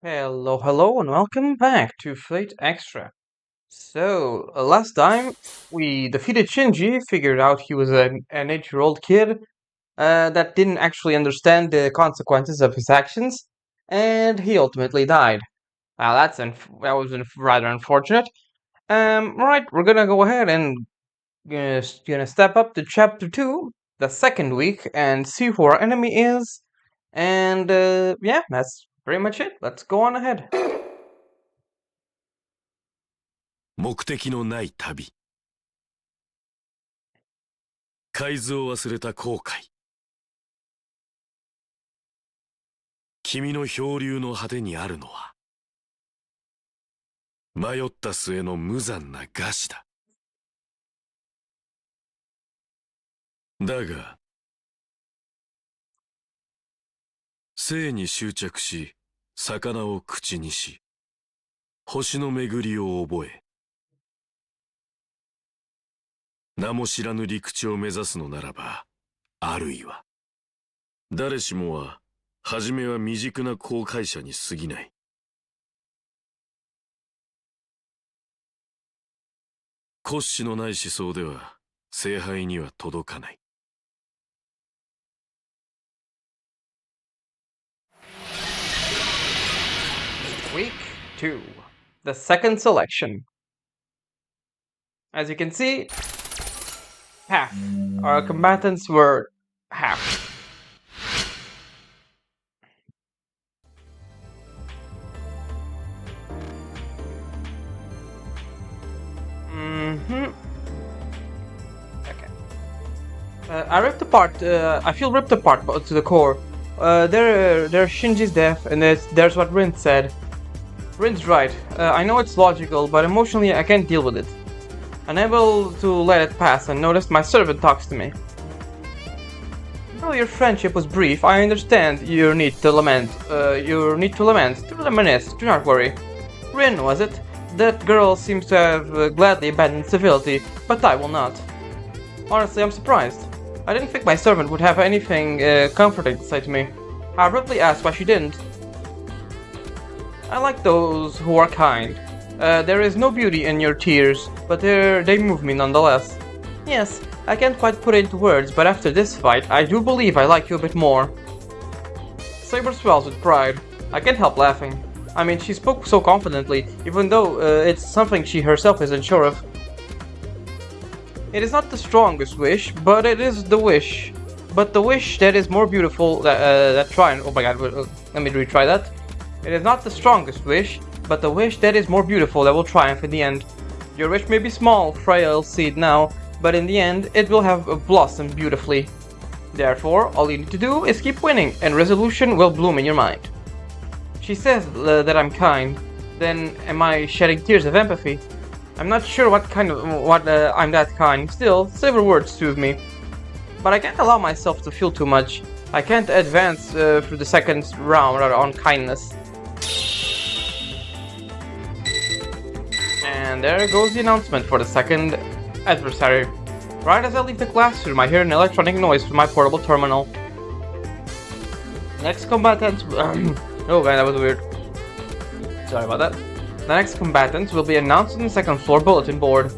Hello, and welcome back to Fate Extra. Last time we defeated Shinji, figured out he was an 8-year-old kid that didn't actually understand the consequences of his actions, and he ultimately died. Well, that was rather unfortunate. Right, we're gonna go ahead and gonna step up to chapter 2, the second week, and see who our enemy is. And yeah, that's pretty much it. Let's go on ahead. 目的のない旅。海図を忘れた後悔。君の漂流の果てにあるのは、迷った末の無残な餓死だ。だが、生に執着し、魚を口にし、星の巡りを覚え、名も知らぬ陸地を目指すのならば、あるいは、誰しもは、初めは未熟な航海者に過ぎない。骨子のない思想では、聖杯には届かない。Week 2, the second selection. As you can see, half. Our combatants were half. Okay. I feel ripped apart to the core. There's Shinji's death, and there's what Rin said. Rin's right. I know it's logical, but emotionally I can't deal with it. Unable to let it pass, and noticed my servant talks to me. Though your friendship was brief, I understand your need to lament. To reminisce. Do not worry. Rin, was it? That girl seems to have gladly abandoned civility, but I will not. Honestly, I'm surprised. I didn't think my servant would have anything comforting to say to me. I abruptly asked why she didn't. I like those who are kind. There is no beauty in your tears, but they move me nonetheless. Yes, I can't quite put it into words, but after this fight, I do believe I like you a bit more. Saber swells with pride. I can't help laughing. I mean, she spoke so confidently, even though it's something she herself isn't sure of. It is not the strongest wish, but it is the wish. But the wish that is more beautiful oh my god, let me retry that. It is not the strongest wish, but the wish that is more beautiful that will triumph in the end. Your wish may be small, frail seed now, but in the end, it will have blossomed beautifully. Therefore, all you need to do is keep winning, and resolution will bloom in your mind. She says that I'm kind. Then, am I shedding tears of empathy? I'm not sure I'm that kind. Still, several words soothe me. But I can't allow myself to feel too much. I can't advance through the second round on kindness. And there goes the announcement for the second adversary. Right as I leave the classroom, I hear an electronic noise from my portable terminal. Next combatant... oh man, that was weird. Sorry about that. The next combatants will be announced on the second floor bulletin board.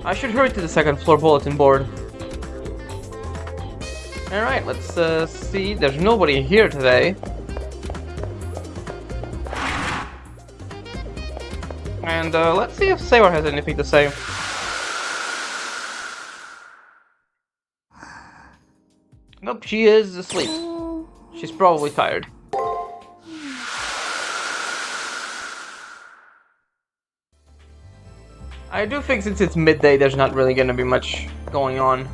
I should hurry to the second floor bulletin board. Alright, let's see. There's nobody here today. And let's see if Saber has anything to say. Nope, she is asleep. She's probably tired. I do think since it's midday, there's not really gonna be much going on.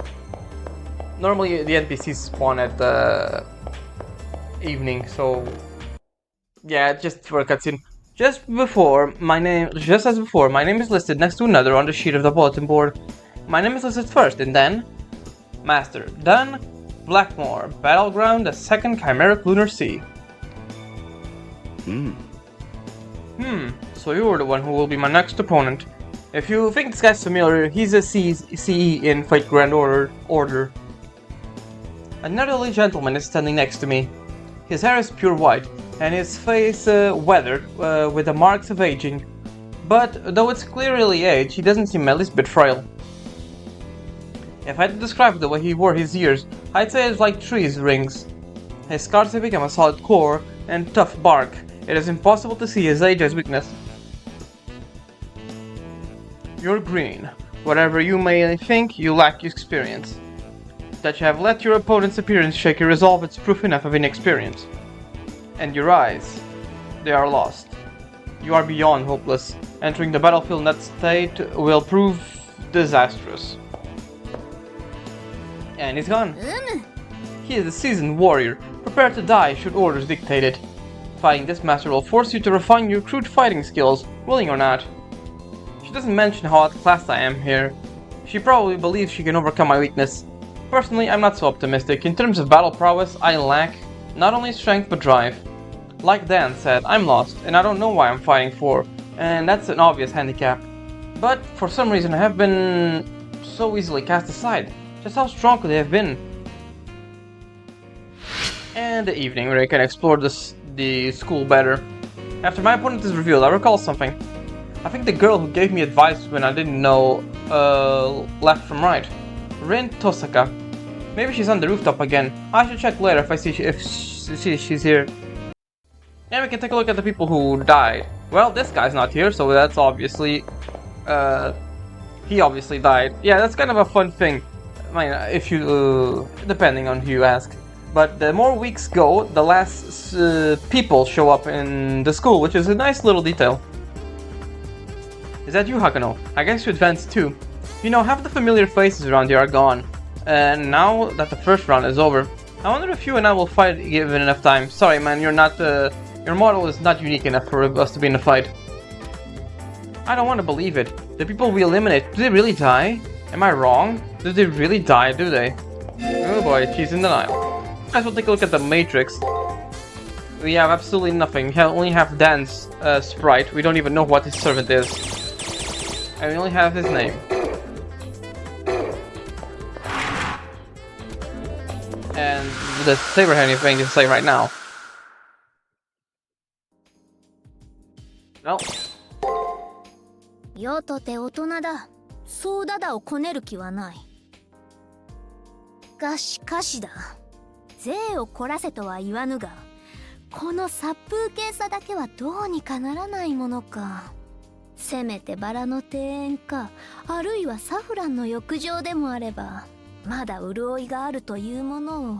Normally, the NPCs spawn at the evening, so yeah, just for a cutscene. Just as before, my name is listed next to another on the sheet of the bulletin board. My name is listed first, and then Master Dunn Blackmore, Battleground, the second Chimeric Lunar Sea. So you're the one who will be my next opponent. If you think this guy's familiar, he's a CE in Fate Grand Order. An elderly gentleman is standing next to me. His hair is pure white, and his face weathered with the marks of aging. But though it's clearly age, he doesn't seem at least a bit frail. If I had to describe the way he wore his ears, I'd say it's like trees rings. His scars have become a solid core and tough bark. It is impossible to see his age as weakness. You're green. Whatever you may think, you lack experience. That you have let your opponent's appearance shake your resolve is proof enough of inexperience. And your eyes, they are lost. You are beyond hopeless. Entering the battlefield in that state will prove disastrous. And he's gone. He is a seasoned warrior, prepared to die should orders dictate it. Fighting this master will force you to refine your crude fighting skills, willing or not. She doesn't mention how outclassed I am here. She probably believes she can overcome my weakness. Personally, I'm not so optimistic. In terms of battle prowess, I lack not only strength but drive. Like Dan said, I'm lost, and I don't know why I'm fighting for, and that's an obvious handicap. But for some reason I have been so easily cast aside. Just how strong could they have been? And the evening where I can explore the school better. After my opponent is revealed, I recall something. I think the girl who gave me advice when I didn't know left from right. Rin Tosaka. Maybe she's on the rooftop again. I should check later if I see she's here. And we can take a look at the people who died. Well, this guy's not here, so that's obviously he obviously died. Yeah, that's kind of a fun thing. I mean, if you depending on who you ask. But the more weeks go, the less people show up in the school, which is a nice little detail. Is that you, Hakano? I guess you advanced too. You know, half the familiar faces around here are gone. And now that the first round is over, I wonder if you and I will fight given enough time. Sorry man, you're not, your model is not unique enough for us to be in a fight. I don't want to believe it. The people we eliminate, do they really die? Am I wrong? Do they really die, do they? Oh boy, she's in denial. Let's take a look at the Matrix. We have absolutely nothing. We only have Dan's sprite. We don't even know what his servant is. And we only have his name. And the Saber had anything to say right now. No. よとて大人だ。そうだだをこねる気はない。がしかしだ。税を凝らせとは言わぬが、この殺風景さだけはどうにかならないものか。せめてバラの庭園か、あるいはサフランの浴場でもあれば、まだ潤いがあるというものを。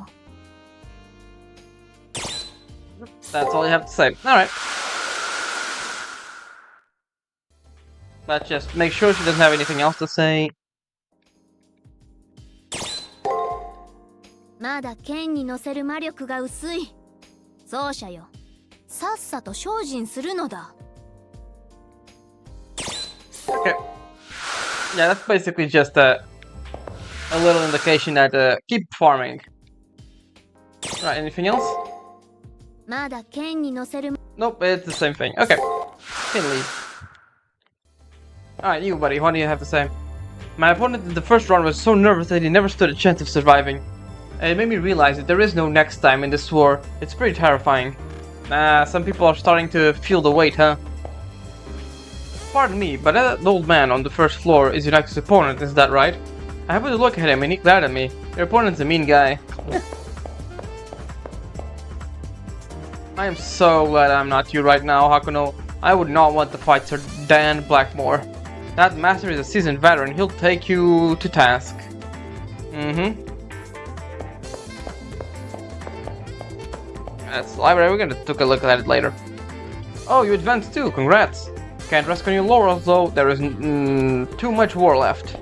That's all you have to say. Alright. Let's just make sure she doesn't have anything else to say. まだ剣に乗せる魔力が薄い。奏者よ、さっさと精進するのだ。Okay. Yeah, that's basically just a little indication that keep farming. Right, anything else? まだ剣に乗せる。Nope, it's the same thing. Okay, can leave. Alright, you buddy, what do you have to say? My opponent in the first round was so nervous that he never stood a chance of surviving. It made me realize that there is no next time in this war. It's pretty terrifying. Some people are starting to feel the weight, huh? Pardon me, but that old man on the first floor is your next opponent, is that right? I happened to look at him and he glared at me. Your opponent's a mean guy. I am so glad I'm not you right now, Hakuno. I would not want to fight Sir Dan Blackmore. That master is a seasoned veteran. He'll take you to task. That's the library. We're gonna take a look at it later. Oh, you advanced too. Congrats. Can't rest on your laurels though. There isn't too much war left.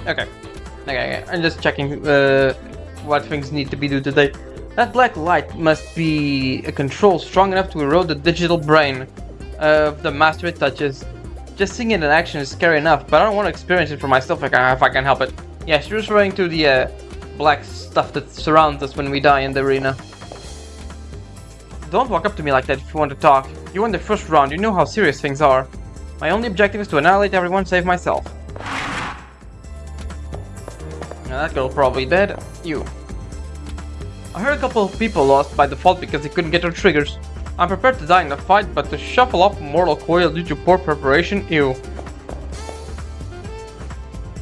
Okay. I'm just checking what things need to be done today. That black light must be a control strong enough to erode the digital brain of the master it touches. Just seeing it in action is scary enough, but I don't want to experience it for myself if I can help it. Yes, you're referring to the black stuff that surrounds us when we die in the arena. Don't walk up to me like that if you want to talk. You won the first round, you know how serious things are. My only objective is to annihilate everyone save myself. Now That girl probably dead. You. I heard a couple of people lost by default because they couldn't get their triggers. I'm prepared to die in a fight, but to shuffle off mortal coil due to poor preparation, ew.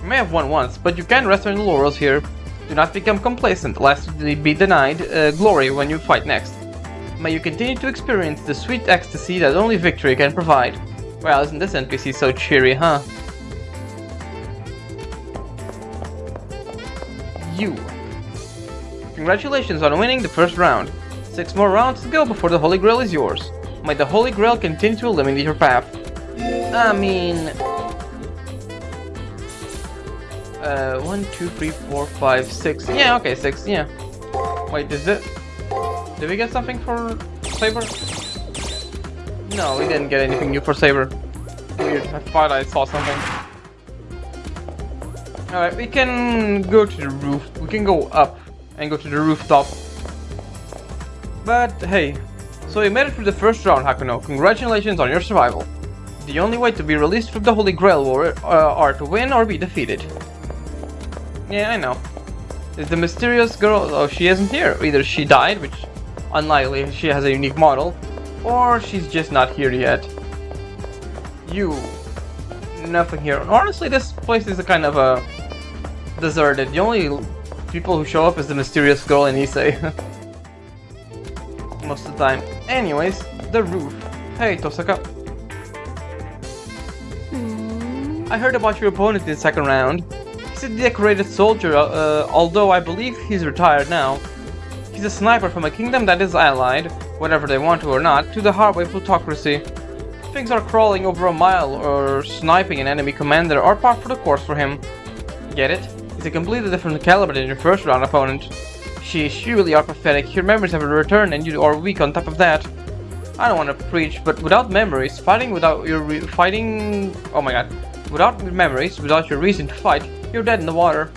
You may have won once, but you can't rest on your laurels here. Do not become complacent, lest you be denied glory when you fight next. May you continue to experience the sweet ecstasy that only victory can provide. Well, isn't this NPC so cheery, huh? You. Congratulations on winning the first round. 6 more rounds to go before the Holy Grail is yours. May the Holy Grail continue to illuminate your path. I mean... 1, 2, 3, 4, 5, 6. Yeah, okay, 6, yeah. Wait, is it... Did we get something for Saber? No, we didn't get anything new for Saber. Weird, I thought I saw something. Alright, we can go to the roof. We can go up and go to the rooftop. But hey, so you made it through the first round, Hakuno. Congratulations on your survival. The only way to be released from the Holy Grail War are to win or be defeated. Yeah, I know. Is the mysterious girl... Oh, she isn't here. Either she died, which unlikely, she has a unique model, or she's just not here yet. You... Nothing here. Honestly, this place is a kind of deserted. The only people who show up is the mysterious girl and Issei. Most of the time. Anyways, the roof. Hey, Tosaka. I heard about your opponent in the second round. He's a decorated soldier, although I believe he's retired now. He's a sniper from a kingdom that is allied, whether they want to or not, to the Hardway plutocracy. Things are crawling over a mile, or sniping an enemy commander are par for the course for him. Get it? He's a completely different caliber than your first round opponent. Sheesh, you really are pathetic. Your memories haven't returned and you are weak on top of that. I don't want to preach, but without memories, without memories, without your reason to fight, you're dead in the water.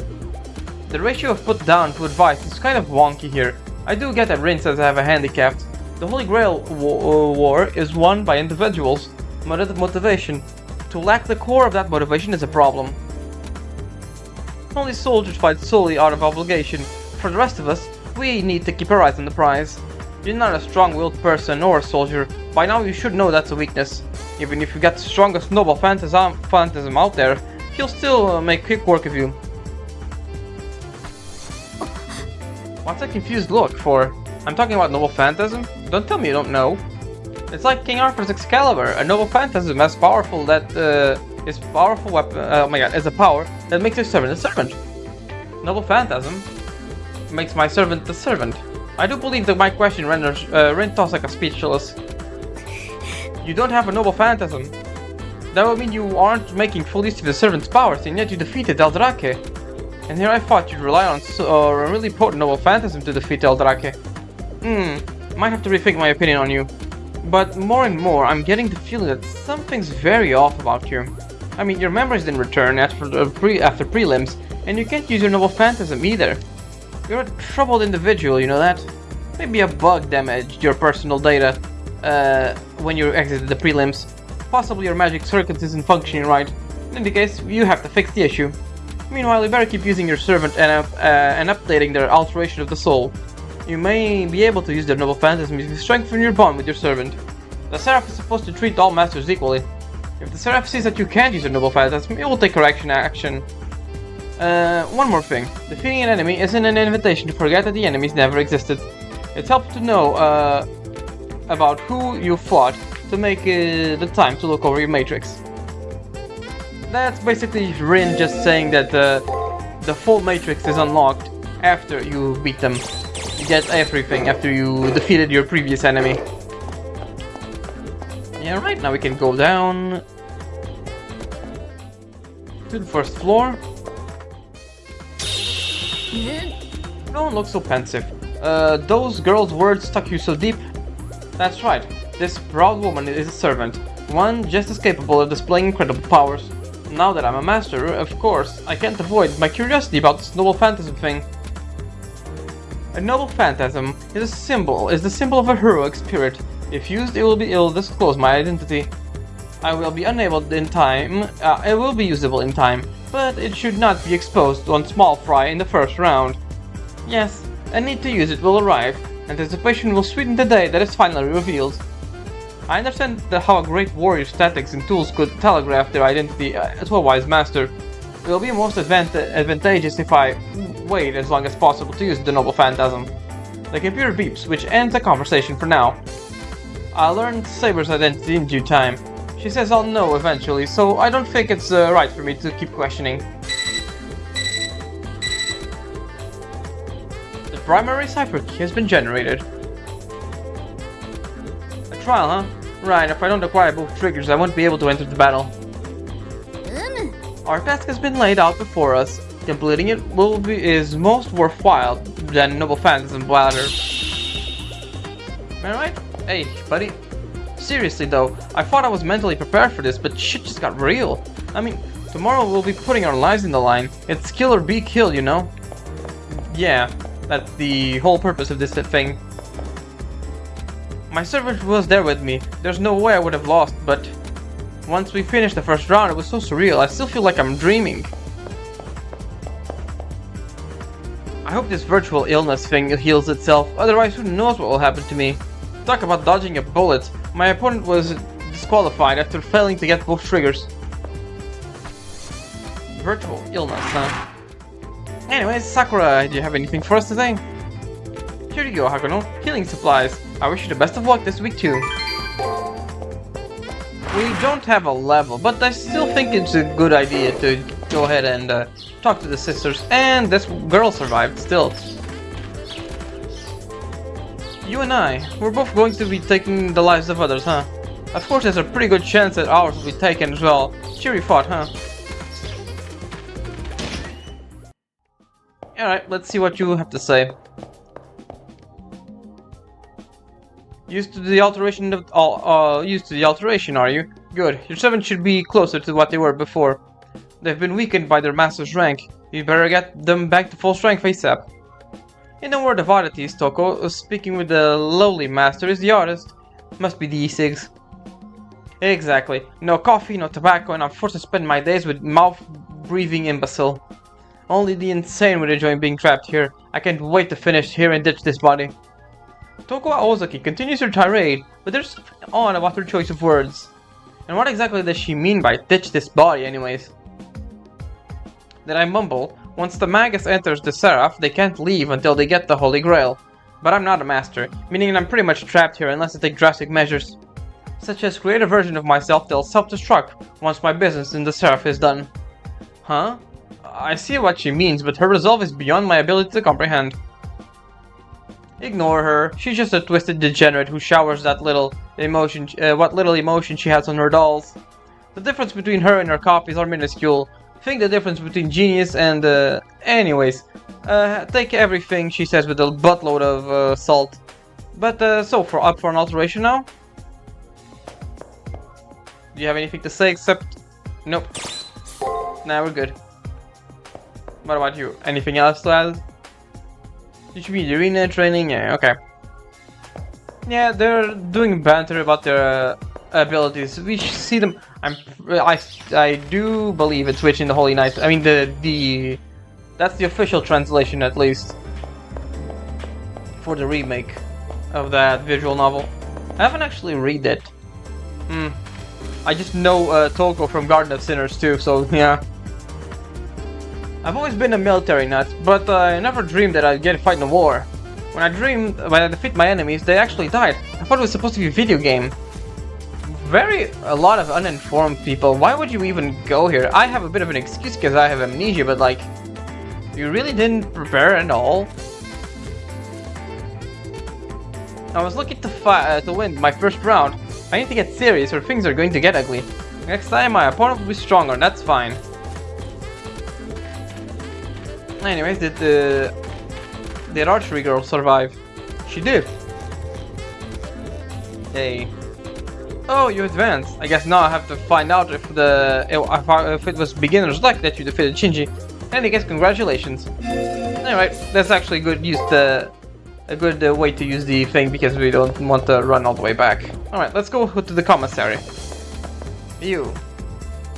The ratio of put down to advice is kind of wonky here. I do get that Rin says I have a handicap. The Holy Grail war is won by individuals. Motivation. To lack the core of that motivation is a problem. Only soldiers fight solely out of obligation. For the rest of us, we need to keep our eyes on the prize. You're not a strong-willed person or a soldier. By now you should know that's a weakness. Even if you got the strongest noble phantasm out there, he'll still make quick work of you. What's that confused look for? I'm talking about noble phantasm? Don't tell me you don't know. It's like King Arthur's Excalibur. A noble phantasm as powerful that is powerful weapon. Oh my god, is a power that makes your servant a servant. Noble phantasm makes my servant the servant. I do believe that my question renders Rin Tosaka speechless. You don't have a noble phantasm. That would mean you aren't making full use of the servant's powers, and yet you defeated Eldrake. And here I thought you'd rely on a really potent noble phantasm to defeat Eldrake. Might have to rethink my opinion on you. But more and more, I'm getting the feeling that something's very off about you. I mean, your memories didn't return after prelims, and you can't use your noble phantasm either. You're a troubled individual, you know that? Maybe a bug damaged your personal data when you exited the prelims. Possibly your magic circuit isn't functioning right. In any case, you have to fix the issue. Meanwhile, you better keep using your servant and updating their alteration of the soul. You may be able to use their noble phantasm if you strengthen your bond with your servant. The Seraph is supposed to treat all masters equally. If the Seraph sees that you can't use your noble phantasm, it will take correction action. One more thing. Defeating an enemy isn't an invitation to forget that the enemies never existed. It's helpful to know about who you fought to make the time to look over your matrix. That's basically Rin just saying that the full matrix is unlocked after you beat them. You get everything after you defeated your previous enemy. Yeah, right, now we can go down to the first floor. Don't look so pensive. Those girls' words stuck you so deep. That's right, this proud woman is a servant, one just as capable of displaying incredible powers. Now that I'm a master, of course, I can't avoid my curiosity about this noble phantasm thing. A noble phantasm is the symbol of a heroic spirit. If used, it will disclose my identity. I will be unable in time. It will be usable in time. but it should not be exposed on small fry in the first round. Yes, a need to use it will arrive. Anticipation will sweeten the day that is finally revealed. I understand how a great warrior's tactics and tools could telegraph their identity to a wise master. It will be most advantageous if I wait as long as possible to use the noble phantasm. The computer beeps, which ends the conversation for now. I'll learn Saber's identity in due time. She says I'll know eventually, so I don't think it's right for me to keep questioning. The primary cipher key has been generated. A trial, huh? Right, if I don't acquire both triggers, I won't be able to enter the battle. Our task has been laid out before us. Completing it is most worthwhile than Noble Phantasm Bladder. Alright? Hey, buddy. Seriously though, I thought I was mentally prepared for this, but shit just got real. I mean, tomorrow we'll be putting our lives in the line. It's kill or be killed, you know? Yeah, that's the whole purpose of this thing. My servant was there with me. There's no way I would have lost, but once we finished the first round, it was so surreal. I still feel like I'm dreaming. I hope this virtual illness thing heals itself, otherwise who knows what will happen to me. Talk about dodging a bullet. My opponent was disqualified after failing to get both triggers. Virtual illness, huh? Anyways, Sakura, do you have anything for us today? Here you go, Hakono. Healing supplies. I wish you the best of luck this week too. We don't have a level, but I still think it's a good idea to go ahead and talk to the sisters. And this girl survived still. You and I, we're both going to be taking the lives of others, huh? Of course, there's a pretty good chance that ours will be taken as well. Cheery thought, huh? Alright, let's see what you have to say. Used to the alteration, are you? Good. Your servants should be closer to what they were before. They've been weakened by their master's rank. You better get them back to full strength ASAP. In the word of oddities, Toko, speaking with the lowly master is the artist. Must be the e-cigs. Exactly. No coffee, no tobacco, and I'm forced to spend my days with mouth-breathing imbecile. Only the insane would enjoy being trapped here. I can't wait to finish here and ditch this body. Toko Aozaki continues her tirade, but there's something odd about her choice of words. And what exactly does she mean by ditch this body anyways? Then I mumble, once the Magus enters the Seraph, they can't leave until they get the Holy Grail. But I'm not a master, meaning I'm pretty much trapped here unless I take drastic measures. Such as create a version of myself that'll self-destruct once my business in the Seraph is done. Huh? I see what she means, but her resolve is beyond my ability to comprehend. Ignore her. She's just a twisted degenerate who showers that little emotion, what little emotion she has on her dolls. The difference between her and her copies are minuscule. Think the difference between genius and, anyways. Take everything she says with a buttload of, salt. But, so, up for an alteration now? Do you have anything to say except... Nope. Nah, we're good. What about you? Anything else to add? You should be arena training? Yeah, okay. Yeah, they're doing banter about their abilities. We see them. I do believe it's Witch in the Holy Knight. I mean that's the official translation at least for the remake of that visual novel. I haven't actually read it. I just know Toko from Garden of Sinners too, so yeah. I've always been a military nut, but I never dreamed that I'd get a fight in a war. When I defeat my enemies, they actually died. I thought it was supposed to be a video game. A lot of uninformed people. Why would you even go here? I have a bit of an excuse because I have amnesia, but like, you really didn't prepare at all? I was looking to win my first round. I need to get serious or things are going to get ugly. Next time my opponent will be stronger, that's fine. Anyways, did archery girl survive? She did. Hey. Oh, you advanced. I guess now I have to find out if it was beginner's luck that you defeated Shinji. And I guess congratulations. Alright, that's actually a good way to use the thing because we don't want to run all the way back. Alright, let's go to the commissary. You.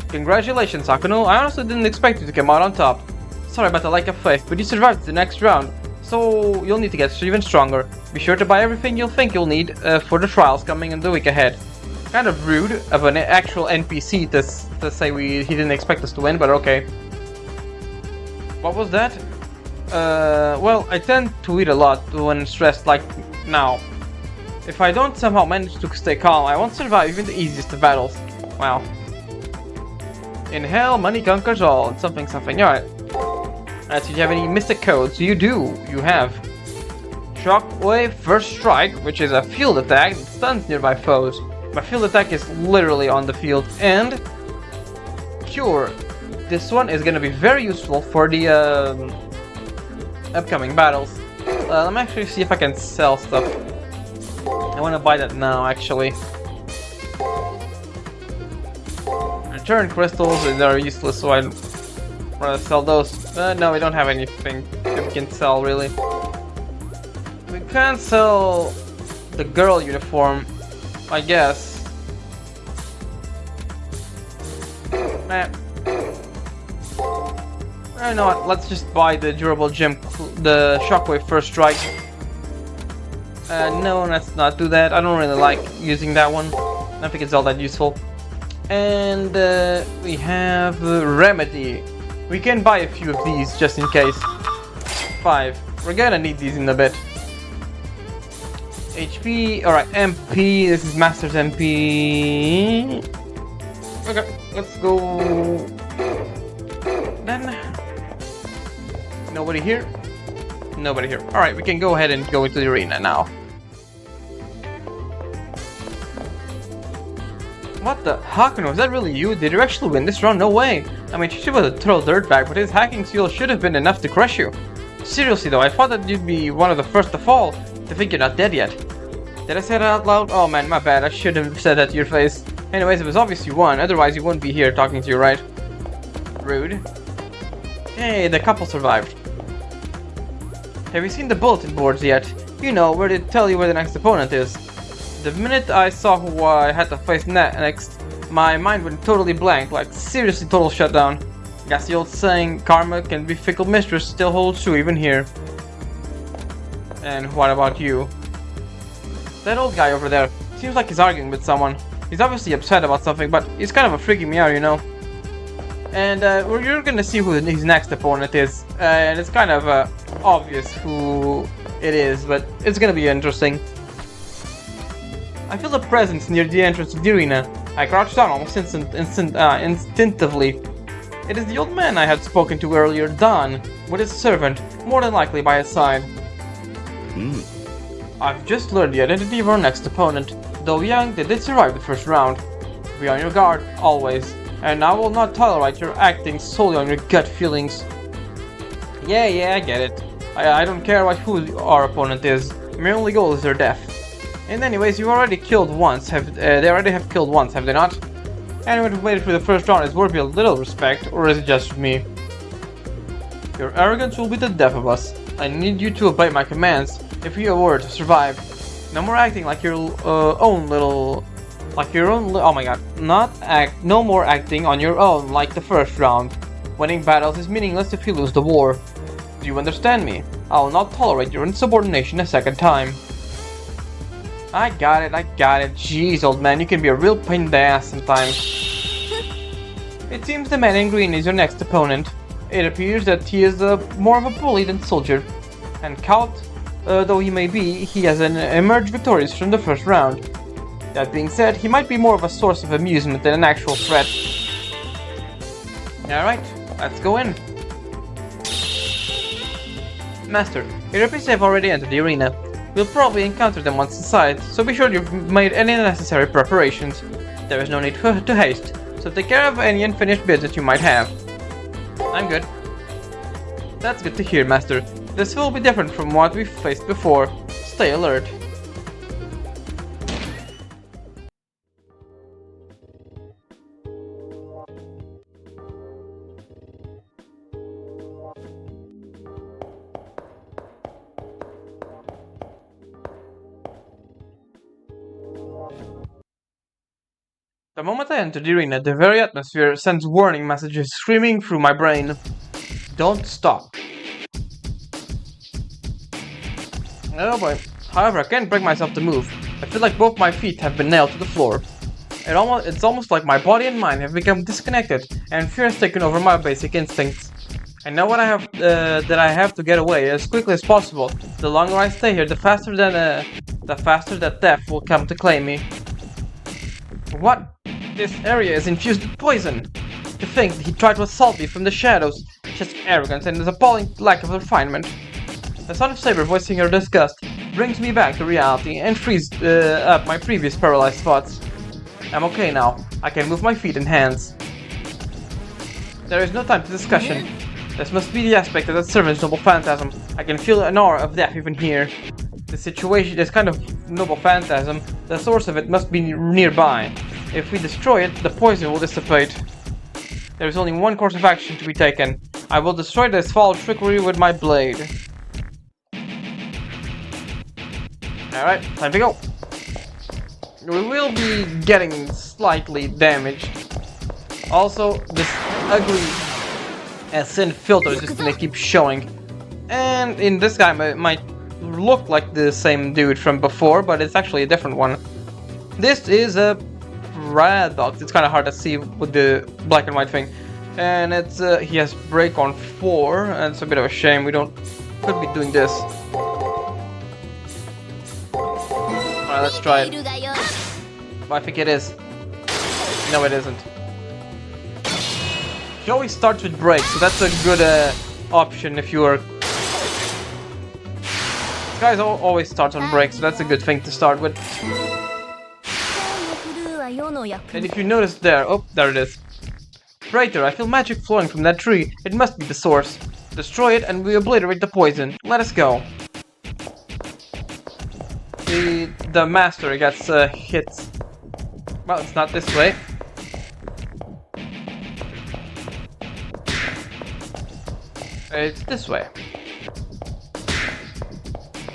Congratulations, Akuno. I honestly didn't expect you to come out on top. Sorry about the lack of faith, but you survived the next round, so you'll need to get even stronger. Be sure to buy everything you'll think you'll need for the trials coming in the week ahead. Kind of rude of an actual NPC to say he didn't expect us to win, but okay. What was that? Well, I tend to eat a lot when stressed like now. If I don't somehow manage to stay calm, I won't survive even the easiest of battles. Wow. In hell, money conquers all, and something something. Alright. Do you have any mystic codes? You do. You have Shockwave First Strike, which is a field attack that stuns nearby foes. My field attack is literally on the field. And Cure. This one is gonna be very useful for the upcoming battles. Let me actually see if I can sell stuff. I want to buy that now, actually. Return crystals, they're useless, so I'd rather sell those. No, we don't have anything that we can sell, really. We can't sell the girl uniform, I guess. I know what, let's just buy the durable gem, the Shockwave First Strike. No, let's not do that. I don't really like using that one. I don't think it's all that useful. And we have Remedy. We can buy a few of these just in case. 5. We're gonna need these in a bit. HP, alright, MP. This is Master's MP. Okay, let's go. Then. Nobody here? Nobody here. Alright, we can go ahead and go into the arena now. What the? Hakuno, is that really you? Did you actually win this round? No way! I mean, she was a total dirtbag, but his hacking skill should have been enough to crush you. Seriously though, I thought that you'd be one of the first to fall, to think you're not dead yet. Did I say that out loud? Oh man, my bad, I should have said that to your face. Anyways, it was obvious you won, otherwise you wouldn't be here talking to you, right? Rude. Hey, the couple survived. Have you seen the bulletin boards yet? You know, where they tell you where the next opponent is. The minute I saw who I had to face next, my mind went totally blank, like seriously total shutdown. Guess the old saying, karma can be fickle mistress, still holds true even here. And what about you? That old guy over there, seems like he's arguing with someone. He's obviously upset about something, but he's kind of freaking me out, you know. And you're gonna see who his next opponent is, and it's kind of obvious who it is, but it's gonna be interesting. I feel a presence near the entrance of the arena. I crouched down almost instinctively. It is the old man I had spoken to earlier, Don, with his servant, more than likely by his side. I've just learned the identity of our next opponent. Though young, they did survive the first round. Be on your guard, always. And I will not tolerate your acting solely on your gut feelings. Yeah, I get it. I don't care who our opponent is. My only goal is their death. And anyways, you already killed once. They already have killed once, have they not? Anyone who made it through the first round is worthy of little respect, or is it just me? Your arrogance will be the death of us. I need you to obey my commands if you were to survive. No more acting like your own little... oh my god. No more acting on your own like the first round. Winning battles is meaningless if you lose the war. Do you understand me? I will not tolerate your insubordination a second time. I got it. Jeez, old man, you can be a real pain in the ass sometimes. It seems the man in green is your next opponent. It appears that he is more of a bully than soldier. And cowed though he may be, he has emerged victorious from the first round. That being said, he might be more of a source of amusement than an actual threat. Alright, let's go in. Master, your enemies have already entered the arena. We'll probably encounter them once inside, so be sure you've made any necessary preparations. There is no need to haste, so take care of any unfinished business you might have. I'm good. That's good to hear, Master. This will be different from what we've faced before. Stay alert. The moment I enter the arena, the very atmosphere sends warning messages screaming through my brain. Don't stop. Oh boy. However, I can't bring myself to move. I feel like both my feet have been nailed to the floor. It's almost like my body and mind have become disconnected, and fear has taken over my basic instincts. I know what that I have to get away as quickly as possible. The longer I stay here, the faster that death will come to claim me. What? This area is infused with poison. To think that he tried to assault me from the shadows, just arrogance and his appalling lack of refinement. The sound of Saber voicing her disgust brings me back to reality and frees up my previous paralyzed thoughts. I'm okay now. I can move my feet and hands. There is no time for discussion. This must be the aspect of that servant's noble phantasm. I can feel an aura of death even here. This kind of noble phantasm, the source of it must be nearby. If we destroy it, the poison will dissipate. There is only one course of action to be taken. I will destroy this foul trickery with my blade. Alright, time to go. We will be getting slightly damaged. Also, this ugly synth filter is just gonna keep showing. And in this guy might look like the same dude from before, but it's actually a different one. This is a red box. It's kind of hard to see with the black and white thing. And it's he has break on 4, and it's a bit of a shame. We could be doing this. Alright, let's try it. I think it is. No, it isn't. It always starts with break, so that's a good option if you are. This guy always starts on break, so that's a good thing to start with. And if you notice there, oh, there it is. Traitor, I feel magic flowing from that tree. It must be the source. Destroy it and we obliterate the poison. Let us go. The master gets hit. Well, it's not this way. It's this way.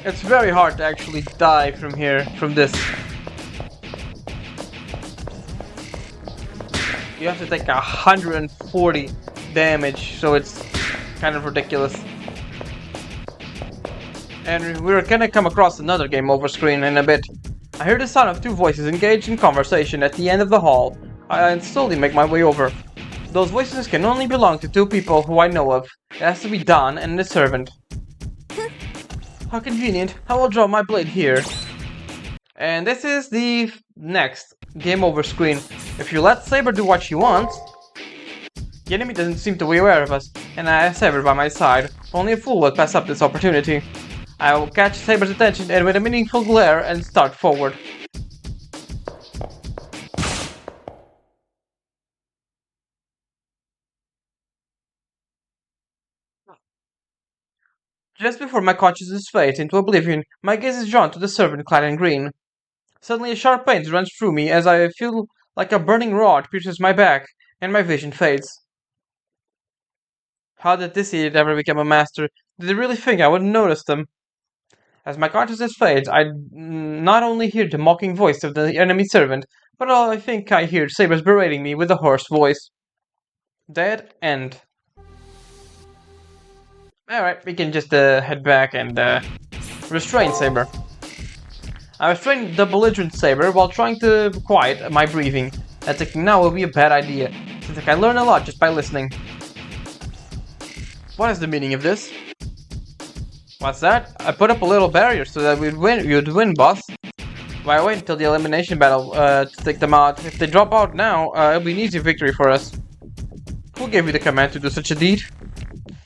It's very hard to actually die from here, from this. You have to take 140 damage, so it's kind of ridiculous. And we're gonna come across another game over screen in a bit. I hear the sound of 2 voices engaged in conversation at the end of the hall. I slowly make my way over. Those voices can only belong to 2 people who I know of. It has to be Don and the servant. How convenient. I will draw my blade here. And this is the next game over screen. If you let Saber do what she wants, the enemy doesn't seem to be aware of us, and I have Saber by my side. Only a fool would pass up this opportunity. I will catch Saber's attention and with a meaningful glare and start forward. Just before my consciousness fades into oblivion, my gaze is drawn to the servant clad in green. Suddenly a sharp pain runs through me as I feel like a burning rod pierces my back, and my vision fades. How did this idiot ever become a master? Did they really think I wouldn't notice them? As my consciousness fades, I not only hear the mocking voice of the enemy servant, but I think I hear Saber's berating me with a hoarse voice. Dead end. Alright, we can just head back and restrain Saber. I restrained the belligerent Saber while trying to quiet my breathing. Attacking now will be a bad idea, since I can learn a lot just by listening. What is the meaning of this? What's that? I put up a little barrier so that you'd win, boss. Why wait until the elimination battle to take them out? If they drop out now, it'll be an easy victory for us. Who gave you the command to do such a deed?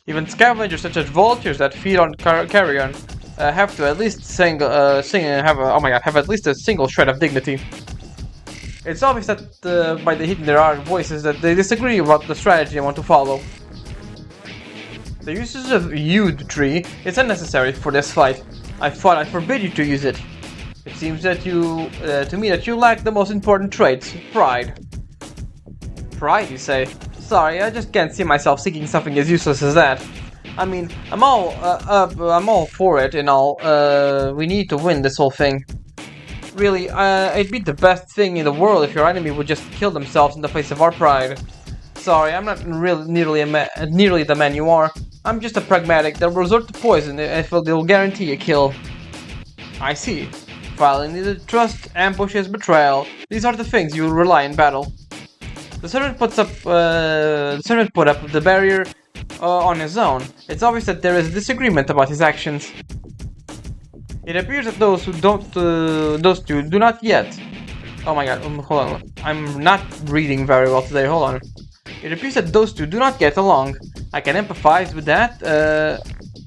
Even scavengers such as vultures that feed on carrion have to at least have at least a single shred of dignity. It's obvious that by the heat in their voices that they disagree about the strategy I want to follow. The usage of Yew Tree is unnecessary for this fight. I thought I forbid you to use it. It seems that to me that you lack the most important traits, pride. Pride, you say? Sorry, I just can't see myself seeking something as useless as that. I mean, I'm all for it and all. We need to win this whole thing. Really, it'd be the best thing in the world if your enemy would just kill themselves in the face of our pride. Sorry, I'm not really nearly the man you are. I'm just a pragmatic that will resort to poison if they'll guarantee a kill. I see. Violence needed trust, ambushes, betrayal. These are the things you will rely in battle. The servant put up the barrier on his own. It's obvious that there is disagreement about his actions. It appears that those two do not yet. Oh my god, hold on. I'm not reading very well today, hold on. It appears that those two do not get along. I can empathize with that,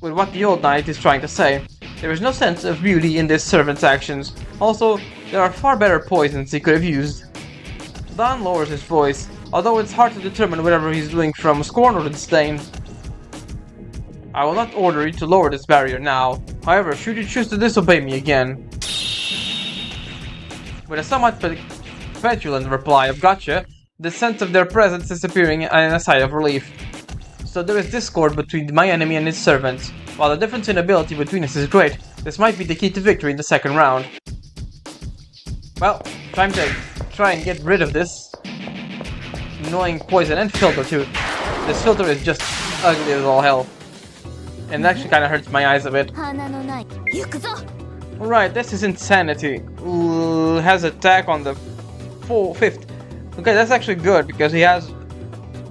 with what the old knight is trying to say. There is no sense of beauty in this servant's actions. Also, there are far better poisons he could have used. Don lowers his voice, although it's hard to determine whatever he's doing from scorn or disdain. I will not order you to lower this barrier now. However, should you choose to disobey me again. With a somewhat petulant reply of gotcha, the sense of their presence disappearing and a sigh of relief. So there is discord between my enemy and his servants. While the difference in ability between us is great, this might be the key to victory in the second round. Well, time to try and get rid of this annoying poison and filter too. This filter is just ugly as all hell. And it actually kind of hurts my eyes a bit. Right, this is insanity. Has attack on the 5th. Okay, that's actually good because he has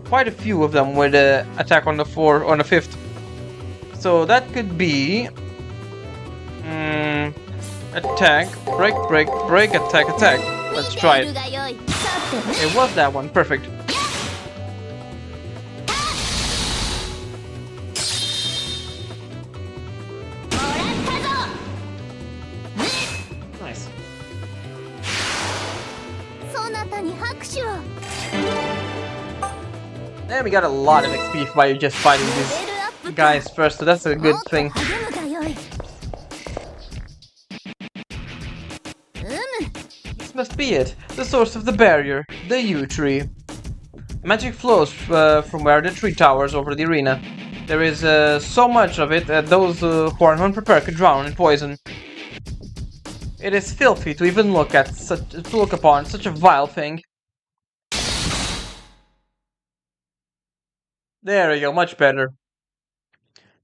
quite a few of them with attack on the 5th. So that could be attack, break, attack. Let's try it. It was that one, perfect. Nice. And we got a lot of XP by just fighting these guys first, so that's a good thing. This must be it. The source of the barrier, the yew tree. Magic flows from where the tree towers over the arena. There is so much of it that those who are unprepared could drown in poison. It is filthy to even look upon such a vile thing. There we go, much better.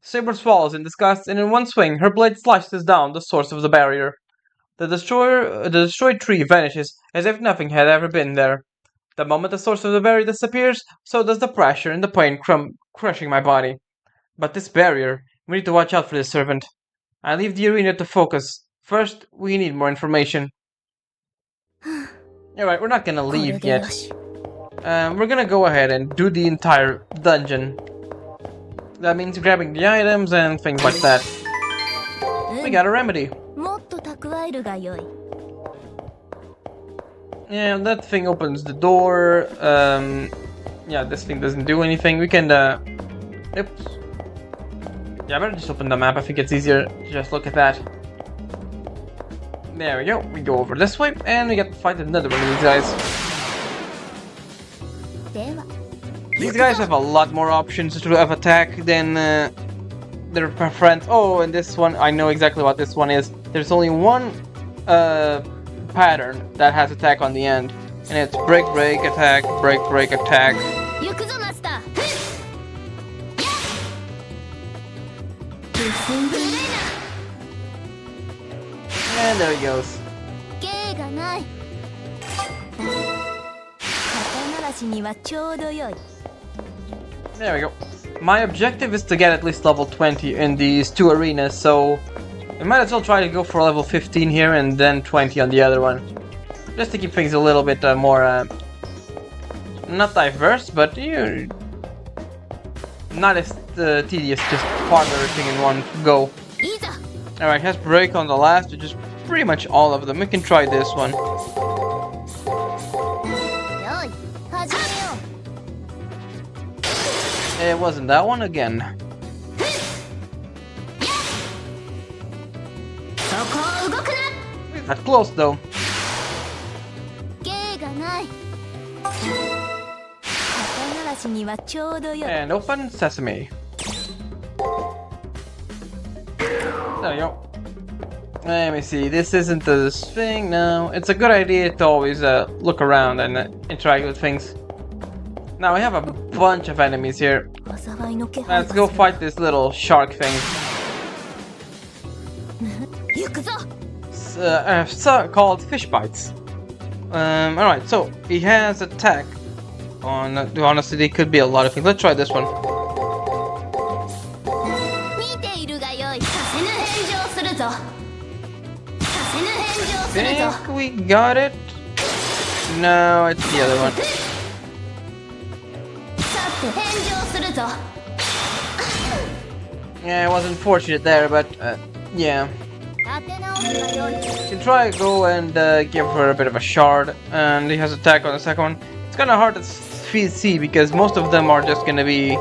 Saber swallows in disgust, and in one swing, her blade slashes down the source of the barrier. The destroyed tree vanishes as if nothing had ever been there. The moment the source of the barrier disappears, so does the pressure and the pain crushing my body. But this barrier, we need to watch out for this servant. I leave the arena to focus. First, we need more information. Alright, we're not gonna leave yet. We're gonna go ahead and do the entire dungeon. That means grabbing the items and things like that. We got a remedy. Yeah, that thing opens the door. Yeah, this thing doesn't do anything. We can, oops. Yeah, I better just open the map. I think it's easier to just look at that. There we go. We go over this way, and we get to fight another one of these guys. These guys have a lot more options of attack than their friends. Oh, and this one, I know exactly what this one is. There's only one pattern that has attack on the end. And it's break, attack, break, attack. And there he goes. There we go. My objective is to get at least level 20 in these two arenas, so we might as well try to go for level 15 here and then 20 on the other one. Just to keep things a little bit more, not diverse, but not as tedious, just farm everything in one go. Alright, has break on the last, which is pretty much all of them. We can try this one. It wasn't that one again. Got close though. And open sesame. There you go. Let me see. This isn't the thing. No, it's a good idea to always look around and interact with things. Now we have a bunch of enemies here. Let's go fight this little shark thing. Called fish bites. Alright, so he has attack on. Honestly, they could be a lot of things. Let's try this one. Think we got it? No, it's the other one. Yeah, it was unfortunate there, but yeah. You can try go and give her a bit of a shard, and he has attack on the second one. It's kind of hard to see because most of them are just gonna be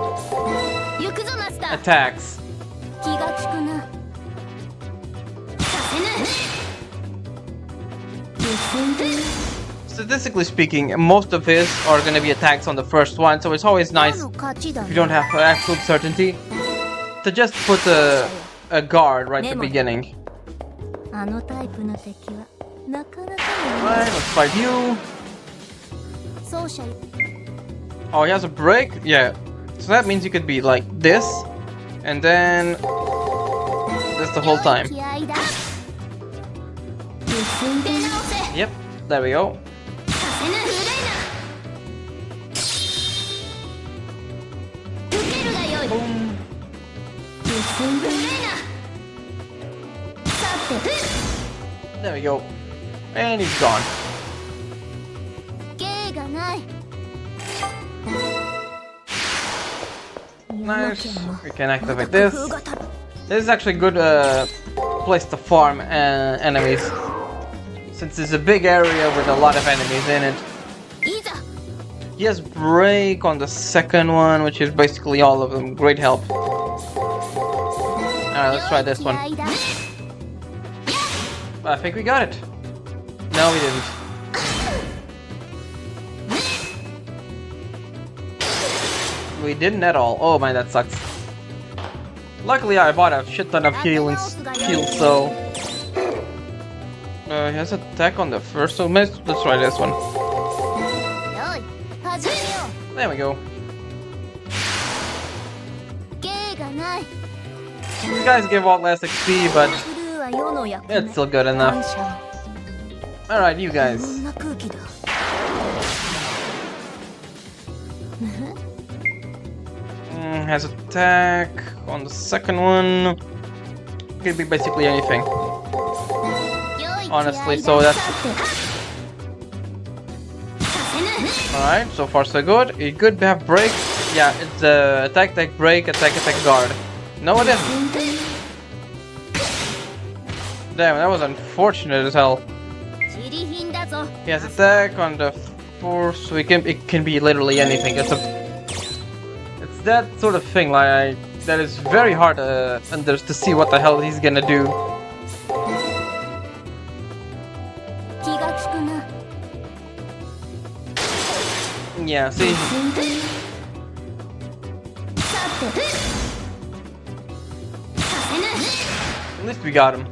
attacks. Statistically speaking, most of his are gonna be attacks on the first one, so it's always nice if you don't have absolute certainty to just put a guard right at the beginning. Alright, let's fight you. Oh, he has a break? Yeah. So that means you could be like this, and then this the whole time. Yep, there we go. Boom. There we go. And he's gone. Nice. We can activate this. This is actually a good place to farm enemies, since it's a big area with a lot of enemies in it. He has break on the second one, which is basically all of them. Great help. Alright, let's try this one. I think we got it. No, we didn't. We didn't at all. Oh man, that sucks. Luckily, I bought a shit ton of heals, so... he has attack on the first one. Let's try this one. There we go. These guys give out less XP, but it's still good enough. Alright, you guys. Has attack on the second one. Could be basically anything. Honestly, so that's... Alright, so far so good. It could have break. Yeah, it's attack, attack, break, attack, attack, guard. No, it isn't. Damn, that was unfortunate as hell. He has attack on the fourth, so it can be literally anything. It's that sort of thing, like that is very hard to see what the hell he's gonna do. Yeah, see. At least we got him.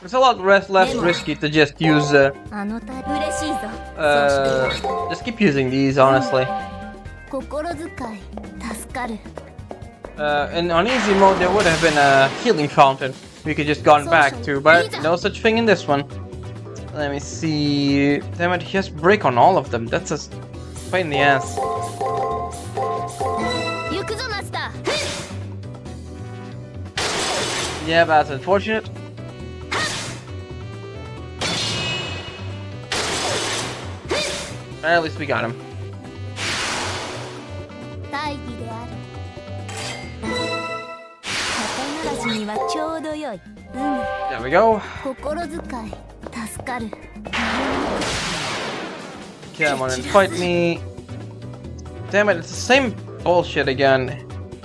It's a lot less risky to just use just keep using these, honestly. And on easy mode there would have been a healing fountain we could just gone back to, but no such thing in this one. Let me see. Damn it, he has break on all of them. That's a pain in the ass. Yeah, that's unfortunate. At least we got him. There we go. Come on and fight me. Damn it, it's the same bullshit again.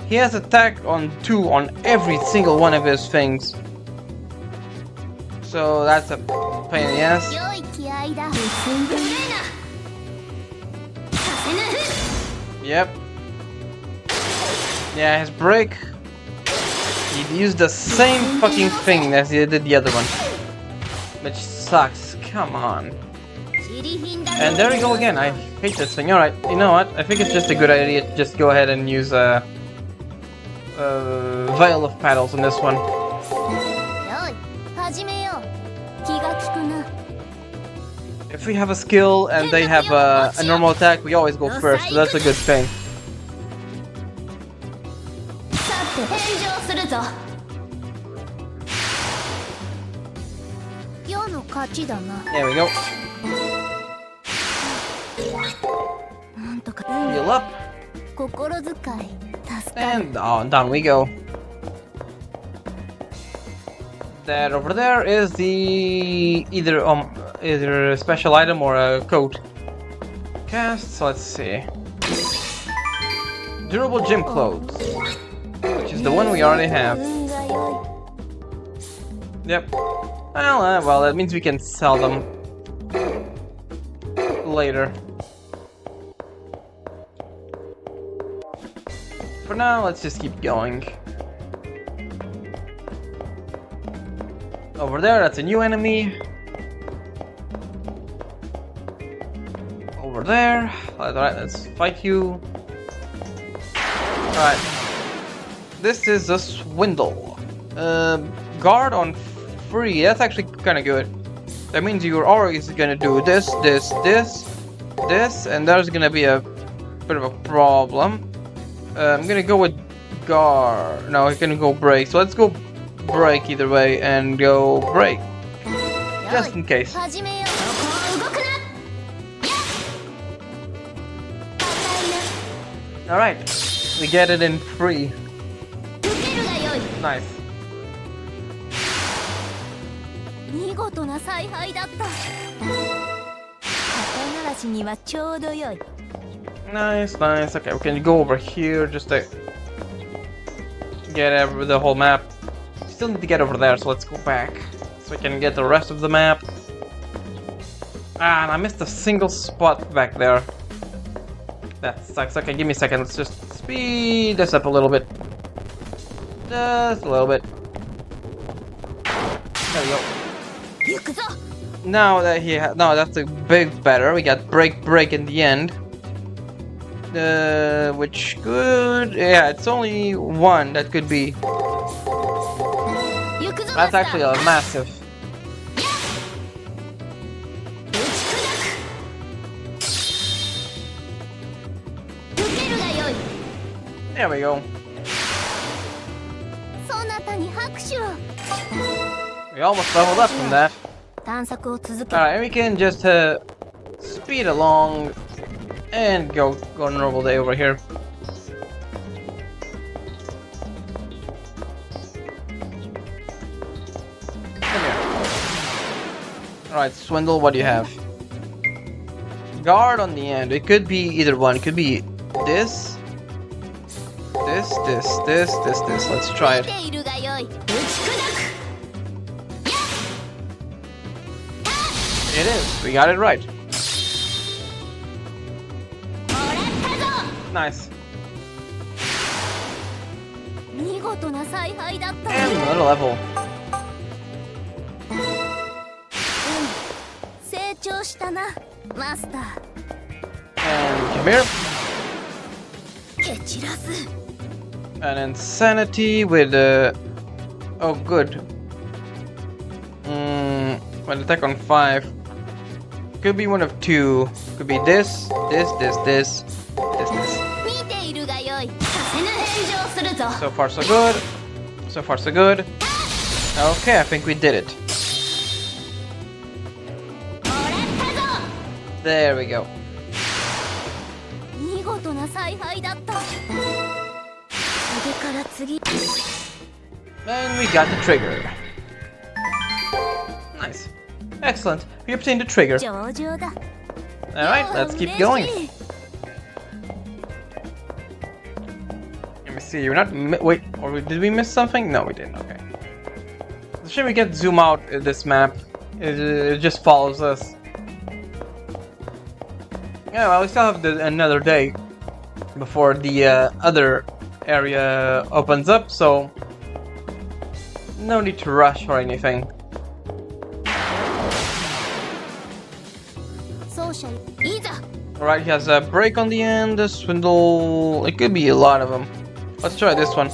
He has attack on 2 on every single one of his things. So that's a pain in the ass. Yep. Yeah, his break. He used the same fucking thing as he did the other one. Which sucks. Come on. And there we go again. I hate this thing. Alright, you know what? I think it's just a good idea to just go ahead and use a vial of paddles on this one. If we have a skill and they have a normal attack, we always go first, so that's a good thing. There we go. Heal up. And on down we go. That over there is the either a special item or a coat. Cast, so let's see. Durable gym clothes, which is the one we already have. Yep. Well, that means we can sell them later. For now, let's just keep going. Over there, that's a new enemy. Over there. Alright, let's fight you. Alright. This is a swindle. Guard on free. That's actually kind of good. That means you're always gonna do this, and there's gonna be a bit of a problem. I'm gonna go with guard. No, he's gonna go break. So let's go break either way and go break. Just in case. Alright. We get it in free. Nice. Nice, nice. Okay, we can go over here just to get the whole map. Still need to get over there, so let's go back so we can get the rest of the map. Ah, and I missed a single spot back there. That sucks. Okay, give me a second. Let's just speed this up a little bit. Just a little bit. There we go. Now that no, that's a big better. We got break in the end. Which could, yeah, it's only one that could be. That's actually a massive. There we go. We almost leveled up from that. Alright, and we can just speed along and go normal day over here. Come here. Alright, Swindle, what do you have? Guard on the end. It could be either one. It could be this. This. Let's try it. It is. We got it right. Nice. And another level. And come here. An insanity with oh good. An attack on 5. Could be one of two. Could be this. So far so good. So far so good. Okay, I think we did it. There we go. And we got the trigger. Nice. Excellent. We obtained the trigger. Alright, let's keep going. Let me see, you're not wait, or did we miss something? No, we didn't, okay. Should we get zoom out this map? It just follows us. Yeah, well, we still have another day before the other area opens up, so no need to rush or anything. Alright, he has a break on the end, a swindle. It could be a lot of them. Let's try this one.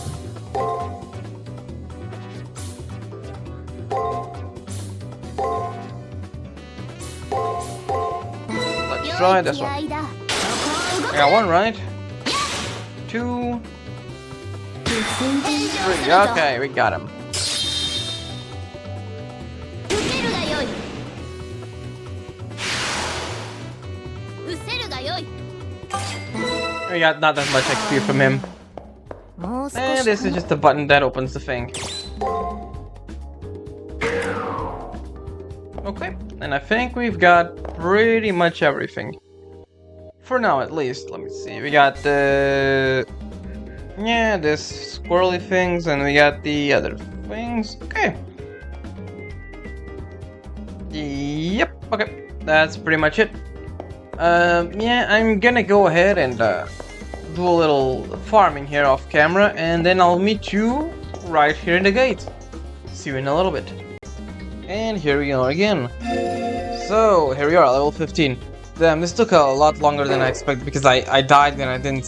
Let's try this one. I got one right. 2, 3. Okay, we got him. We got not that much XP from him. And this is just a button that opens the thing. Okay, and I think we've got pretty much everything. For now, at least. Let me see. We got the... yeah, this squirrely things, and we got the other things. Okay. Yep, okay. That's pretty much it. Yeah, I'm gonna go ahead and do a little farming here off camera, and then I'll meet you right here in the gate. See you in a little bit. And here we are again. So, here we are, level 15. Damn, this took a lot longer than I expected because I died and I didn't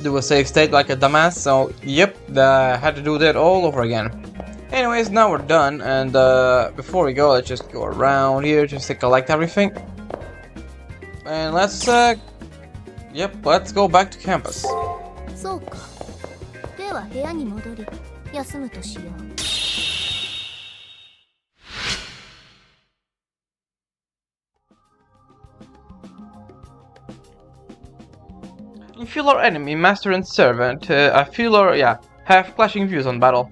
do a save state like a dumbass, so yep, I had to do that all over again. Anyways, now we're done, and before we go, let's just go around here just to collect everything. And let's, let's go back to campus. You feel our enemy, master and servant, have clashing views on battle.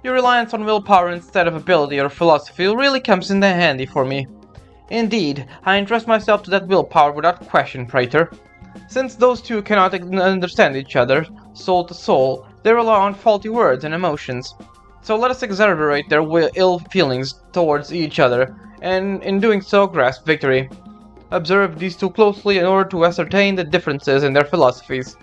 Your reliance on willpower instead of ability or philosophy really comes in handy for me. Indeed, I entrust myself to that willpower without question, Praetor. Since those two cannot understand each other, soul to soul, they rely on faulty words and emotions. So let us exacerbate their ill feelings towards each other, and in doing so grasp victory. Observe these two closely in order to ascertain the differences in their philosophies.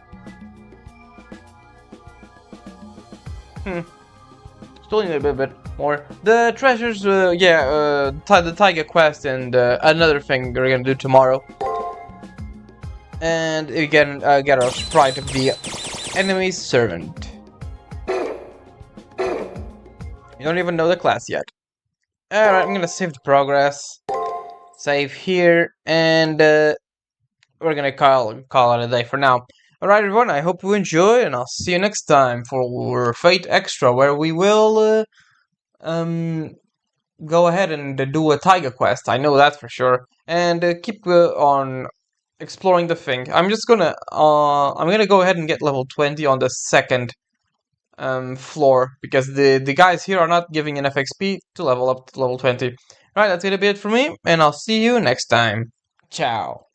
Still need a bit more. The treasures, the Taiga quest and another thing we're gonna do tomorrow. And again, get our sprite of the enemy's servant. You don't even know the class yet. Alright, I'm gonna save the progress. Save here, and we're gonna call it a day for now. Alright everyone, I hope you enjoy, and I'll see you next time for Fate Extra, where we will go ahead and do a Taiga quest. I know that for sure, and keep on exploring the thing. I'm gonna go ahead and get level 20 on the second floor, because the guys here are not giving enough XP to level up to level 20. Alright, that's gonna be it for me, and I'll see you next time. Ciao.